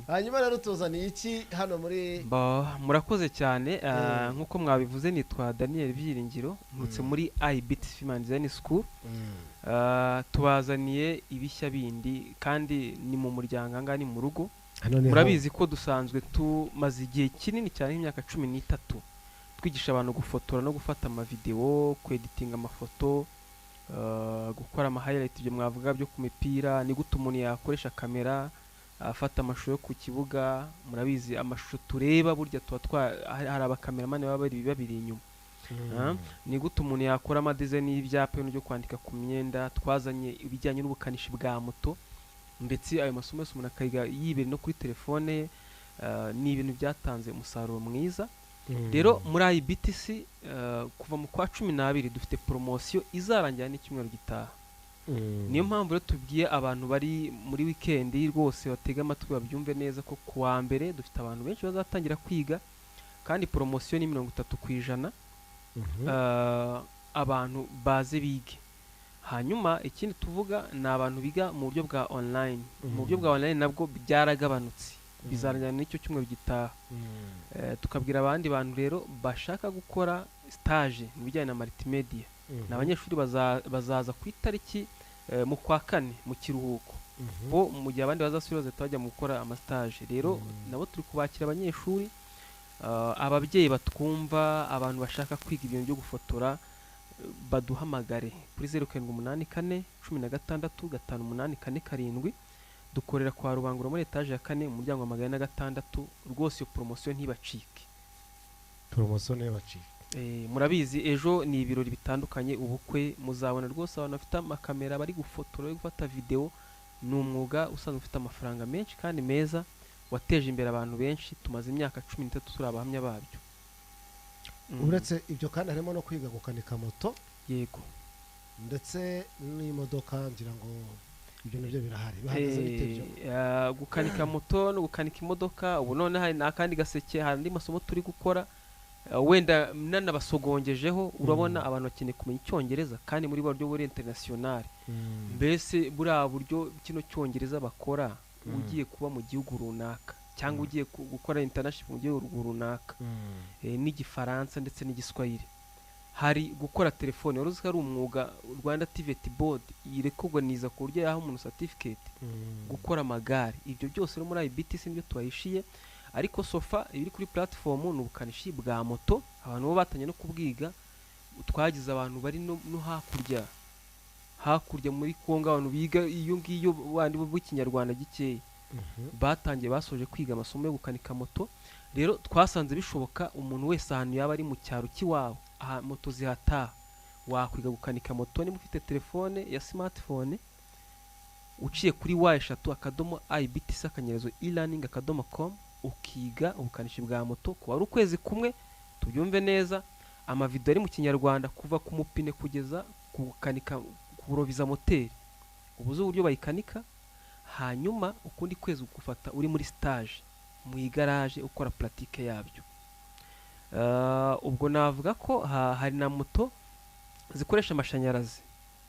hanyuma rero tuzaniye iki hano muri murakoze cyane nkuko mwabivuze nitwa Daniel Byiringiro nutse muri IBTC Human Design School. Tubazaniye ibishya bindi kandi ni mu muryango angani mu rugo. Murabizi ko dusanzwe tumaze igihe kinini cyane imyaka 13 twigisha abantu gufotora no gufata ama video, kweditinga amafoto, gukora ama highlight byo mwavuga byo ku mipira, ni gute umuntu yakoresha kamera afata amashusho yo ku kibuga. Murabizi amashusho tureba burya hari abakameramani baba babiri inyuma. Ni gute umuntu yakora ama design y'ibyapa byo kwandika ku myenda. Twazanye ibijyanye n'ubukanishi bwa moto, ndetse ayo masomo yose umuntu akayiga yibere no kuri telefone. Ni ibintu byatanze umusaruro mwiza. Rero muri IBTC kuva mu kwa 12 dufite promotion izarangira n'icyumweru gitaha. Niyo mpamvu rero tubwiye abantu bari muri weekend rwose batega amatwi babyumve neza ko kuwa mbere dufite abantu benshi bazatangira kwiga, kandi promotion ni 30%. Abantu baze bige. Hanyuma ikindi tuvuga ni abantu biga mu buryo bwa online. Mu buryo bwa online nabwo byaragabanutse, bizarangira n'icyo cyumweru gitaha. Tukabwira abandi bantu rero bashaka gukora stage mu bijyanye na multimedia, n'abanyeshuri bazaza ku itariki mu kwa 4 mu kiruhuko. Bo mu gihe abandi bazasubiza bajya mu gukora ama stage. Rero nabo turi kubakira abanyeshuri, ababyeyi batwumva, abantu bashaka kwiga ibintu byo gufotora, baduhamagare kuri 0784 16 5847. Dukorera kwa Rubangura muri etage ya 4 umuryango wa 106. Rwose iyo promotion ntibacike. Promotion ntibacike. Murabizi ejo ni ibirori bitandukanye, ubukwe, muzabona rwose abantu bafite amakamera bari gufotora, bari gufata video. Ni umwuga usanzwe ufite amafaranga menshi kandi meza, wateje imbere abantu benshi. Tumaze imyaka 13 turi abahamya babyo. Uretse ibyo kandi harimo no kwiga gukanika moto. Yego. Ndetse n'imodoka ngira ngo ibyo nabyo birahari. Bahagaze bitebyo. Gukanika moto no gukanika imodoka. Ubu none hari nakandi gaseke, hari andi masomo turi gukora. Wenda nanabasogongejeho. Urabona abantu bakeneye kumenya icyongereza kandi muri buryo buri international. Mbese buri buryo kino cyongereza bakora ugiye kuba mu gihugu runaka cyangwa ugiye gukora international mu gihugu runaka, n'igifaransa ndetse n'igiswahili. Hari gukora telefone, uruzi ko ari umwuga Rwanda TVET board yirekoganiza ku buryo yaha umuntu certificate. Gukora amagare, ibyo byose no muri IBTC nibyo twahishiye. Ariko sofa iri kuri platform n'ubukanishi bwa moto, abantu bo batanye no kubwiga. Twagize abantu bari no hakurya muri Kongo, abantu biga iyo ngiyo bandi bw'ikinyarwanda gikeye. Batangiye basoje kwiga amasomo yo gukanika moto. Rero twasanze bishoboka umuntu wese ahantu yaba ari mu cyaro kiwabo, aha moto zihataha, wakwiga gukanika moto niba ufite telefone ya smartphone. Uciye kuri wa/IBTC/e-learning.com ukiga ubukanishi bwa moto kuba ari ukwezi kumwe. Tubyumve neza, amavideo ari mu kinyarwanda kuva ku mupine kugeza ku gukanika, kurobiza moteri, ubuze uburyo bayikanika. Hanyuma ukundi kwezi gufata uri muri stage mu igarage ukora pratique yabyo. Ubwo navuga ko hari na moto zikoresha amashanyarazi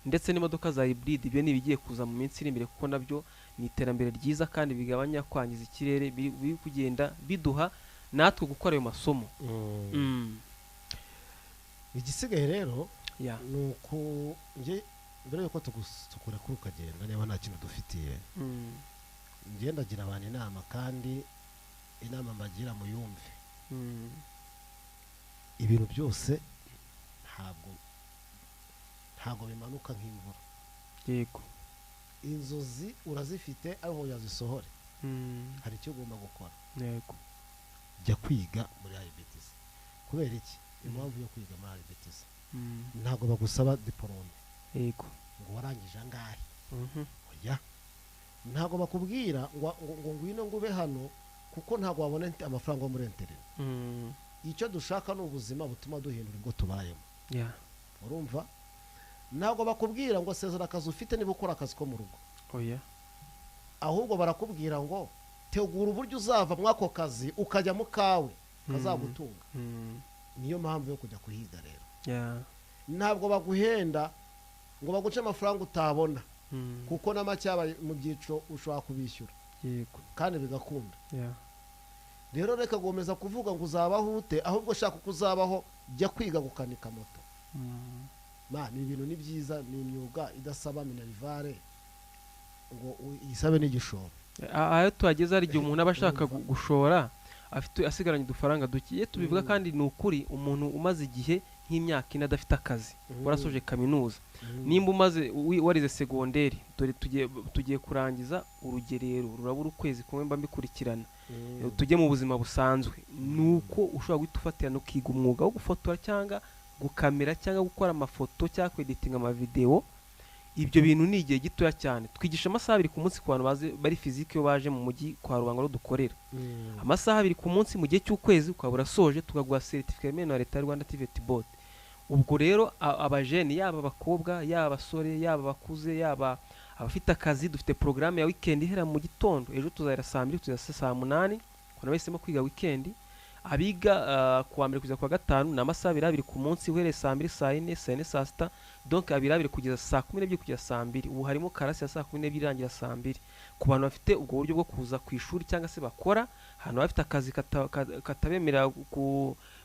ndetse n'imodoka za hybrid. Ibyo ni bigiye kuza mu minsi iri imbere, kuko nabyo ni iterambere ryiza kandi bigabanya kwangiza ikirere, biri kugenda biduha natwe gukora ayo masomo. Igisigaye rero nuko nge mbere yuko tukura kuri ukagenda niba nta kintu dufitiye, ngenda gira abantu inama, kandi inama mbagira muyumve. Ibintu byose ntabwo bimanuka nk'imvura. Yego. Inzozi urazifite aho yazisohore. Hari icyo ugomba gukora. Yego. Jya kwiga muri IBTC. Kubera iki? Impamvu yo kwiga muri IBTC, ntabwo bagusaba diplome. Yego. Ngo warangije angahe. Oya. Ntabwo bakubwira ngo ngwino ngube hano, kuko ntabwo wabona amafaranga muri internet. Icyo dushaka ni ubuzima butuma duhindura ubwo tubayemo. Urumva? Ntabwo bakubwira ngo sezera akazi ufite niba ukora akazi ko mu rugo. Oya. Ahubwo barakubwira ngo tegura uburyo uzava mwako kazi ukajya mu kawe kazagutunga. Niyo mpamvu yo kujya kuhiga rero. Ntabwo baguhenda ngo baguce amafaranga utabona, kuko n'amacyaba mu byiciro ushobora kubishyura. yego kandi bigakunda yeah. rero reka gomeza kuvuga ngo uzabaho ute ahubwo shaka kuzabaho jya kwiga gukanika moto ni ibintu ni byiza ni imyuga idasaba minerivare ngo isabe n'igishoro aho tuhageze hari igihe umuntu aba ashaka gushora afite asigaranye udufaranga dukiye tubivuga kandi ni ukuri umuntu umaze igihe nk'imyaka ine adafite akazi warasoje kaminuza nimba umaze warize segonderi dore tugiye kurangiza urugerero rurabura ukwezi kumwe mba mbikurikirana tujye mu buzima busanzwe nuko ushobora guhita ufatirana ukiga umwuga wo gufotora cyangwa gukamera cyangwa gukora amafoto cyangwa kweditinga amavideo. Ibyo bintu ni igihe gitoya cyane twigisha amasaha 2 ku munsi ku bantu bari fizike yo baje mu mujyi kwa Rubangoro dukorera amasaha 2 ku munsi mu gihe cy'ukwezi ukabura soje tukaguha certificate na leta y'u Rwanda TVET board. Ubwo rero abajene yaba abakobwa yaba abasore yaba bakuze yaba abafite akazi dufite programme ya weekend ihera mu gitondo ejo tuzahera saa 2 tuzasa saa 8 kuna wese mo kwiga weekend abiga kuwa mbere kugeza kwa gatanu na amasaha 2 ku munsi uhereye saa 2 saa 4 saa 4 saa 6 donc abirabire kugeza saa 12 kugeza saa 2 ubu harimo karasi ya saa 12 irangira saa 2 ku bantu bafite ubwo buryo bwo kuza ku ishuri cyangwa se bakora hano bafite akazi katabemera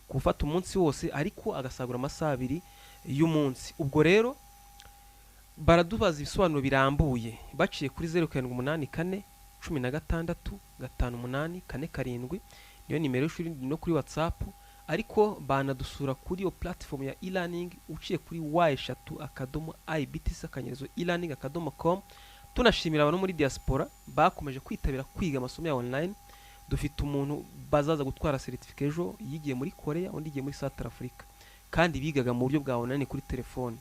gufata umunsi wose ariko agasagura amasaha 2 y'umunsi. Ubwo rero baradubaza ibisobanuro birambuye baciye kuri 0784 16 58 47 niyo nimero y'ishuri no kuri WhatsApp ariko banadusura kuri iyo platform ya e-learning uciye kuri y3.ibtc/e-learning.com. tunashimira abantu muri diaspora bakomeje kwitabira kwiga amasomo ya online. Dufite umuntu bazaza gutwara certificate ejo yigiye muri Korea undi yigiye muri South Africa kandi bigaga mu buryo bwa online kuri telefone.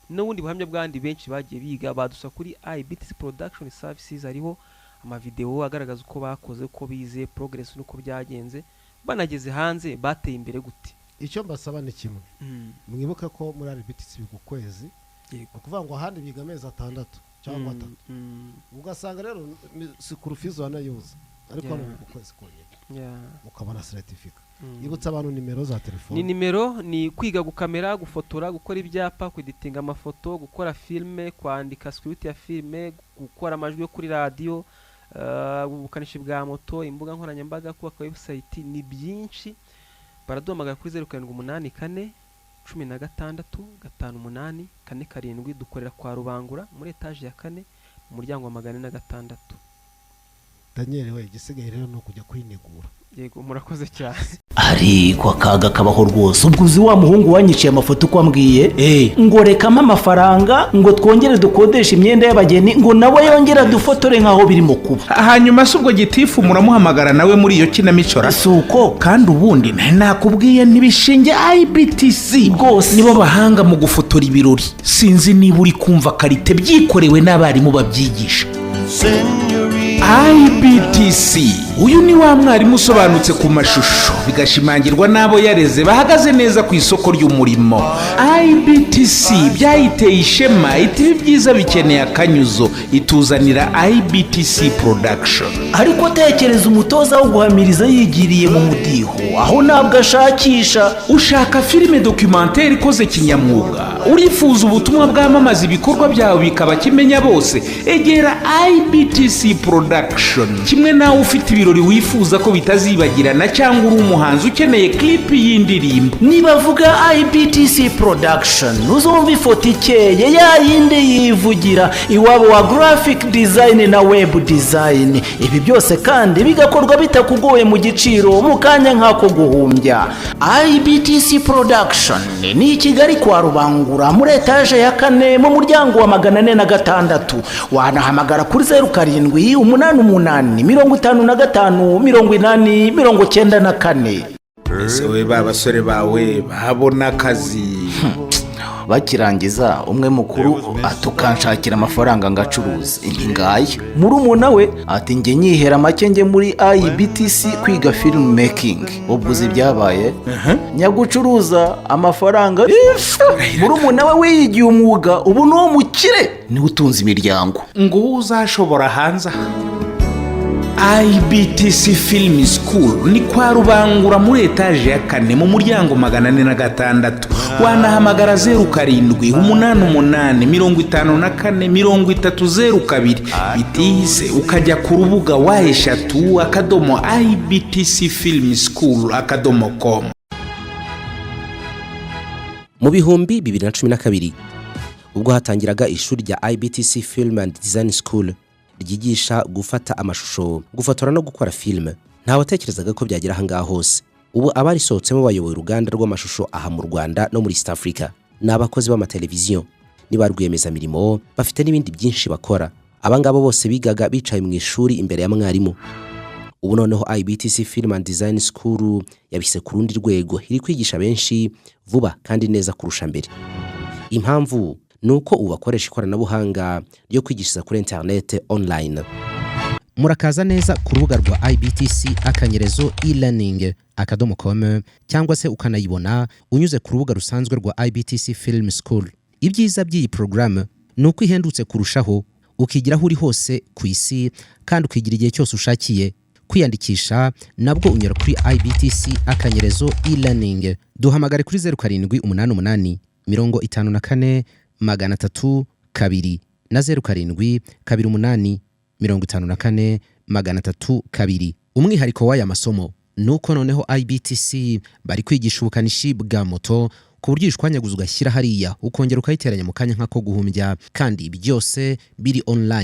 N'ubundi buhamya bwandi benshi bagiye biga badusa kuri IBTC Production Services hariho amavideo agaragaza uko bakoze uko bize progress nuko byagenze banageze hanze bateye imbere gute. Icyo mbasaba ni kimwe mwibuka ko muri IBTC bigukwezi ukuvuga ngo ahandi biga amezi 6 cyangwa 3 ugasanga rero si kurufizo wanayuza ariko hano bigukwezi konyine ukabona certificate. Ibutsa abantu nimero za telefone. Ni nimero ni kwiga gukamera gufotora gukora ibyapa kweditinga amafoto gukora filme kwandika script ya filme gukora amajwi yo kuri radio ubukanishi bwa moto imbuga nkoranyambaga kubaka website ni byinshi. Baraduhamagara kuri 0784 16 58 47 dukorera kwa Rubangura muri etage ya 4 mu muryango wa 406. Daniel we gisigaye rero no kujya kwinegura. Yego murakoze cyane. Ariko akaga kabaho rwose ubwuzi wa muhungu wanyiciye amafoto uko ambwiye ngo rekamo amafaranga ngo twongere dukodesha imyenda y'abageni ngo nawe yongera dufotore nkaho birimo kuba. Hanyuma se ubwo gitifu muramuhamagara nawe muri iyo kinamicora suko kandi ubundi nakubwiye ntibishinge IBTC rwose nibo bahanga mu gufotora ibirori. Sinzi niba uri kumva karite byikorewe n'abarimu babyigisha. IBTC uyu ni wa mwarimu usobanutse ku mashusho bigashimangirwa n'abo yareze bahagaze neza ku isoko ry'umurimo. IBTC byayiteye ishema itibi byiza bikeneye akanyuzo ituzanira IBTC Production. Ariko tekereza umutoza wo guhamiriza yigiriye mu mudiho aho nabwo ashakisha. Ushaka filime documentaire ikoze kinyamwuga urifuza ubutumwa bwamamaza ibikorwa byawe bikaba kimenya bose egera IBTC Production. Kimwe nawe ufite ibirori wifuza ko bitazibagirana cyangwa uri umuhanzi ukeneye clip y'indirimbo nibavuga IBTC Production uzumva ifoto ikeye ya yindi yivugira iwabo wa graphic design na web design. Ibi byose kandi bigakorwa bitakugoye mu giciro mu kanya nkako guhumbya. IBTC Production ni i Kigali kwa Rubangura muri etage ya 4 mu muryango wa 406. Wanahamagara kuri 0788558094. Ese we babasore bawe babona akazi bakirangiza umwe mukuru atukanshakira amafaranga ngacuruza ingayo murumuna we ati nge nyihera make nge muri IBTC kwiga film making. Ubwo byabaye nyagucuruza amafaranga murumuna we wiyigiye umwuga ubu no mukire ni utunze imiryango ngo uzashobora hanze. IBTC Film School ni kwa Rubangura muri etaje ya 4 mu muryango 406. Wanahamagara 0788543002 bitize ukajya ku rubuga wa3.ibtcfilmschool.com. Mu bihumbi 2012 ubwo hatangiraga ishuri rya IBTC Film and Design School ryigisha gufata amashusho, gufotora no gukora film, nta watekerezaga ko byagira hanga hose. Ubu abari sohotsemo bayoboye uruganda rw'amashusho aha mu Rwanda no muri East Africa, n'abakozi b'amateleviziyo, niba rwiyemeza mirimo, bafite n'ibindi byinshi bakora. Abangabo bose bigaga bicaye mu ishuri imbere ya mwarimu. Ubu noneho IBTC Film and Design School yabise ku rundi rwego, iri kwigisha benshi vuba kandi neza kurusha mbere. Impamvu nuko ubakoresha ikoranabuhanga ryo kwigishiriza kuri internet online. Murakaza neza ku rubuga rwa IBTC akanyerezo e-learning.com cyangwa se ukanayibona unyuze ku rubuga rusanzwe rwa IBTC Film School. Ibyiza by'iyi program nuko ihendutse kurushaho, ukigiraho uri hose ku isi kandi ukigira igihe cyose ushakiye. Kwiyandikisha nabwo unyura kuri IBTC akanyerezo e-learning. Duhamagare kuri 0788 54 302 na 07 28 54 302. Umwihariko w'aya masomo nuko noneho IBTC bari kwigisha ubukanishi bwa moto ku buryo ishwanyaguza ugashyira hariya ukongera ukayiteranya mu kanya nk'ako guhumbya, kandi byose biri online.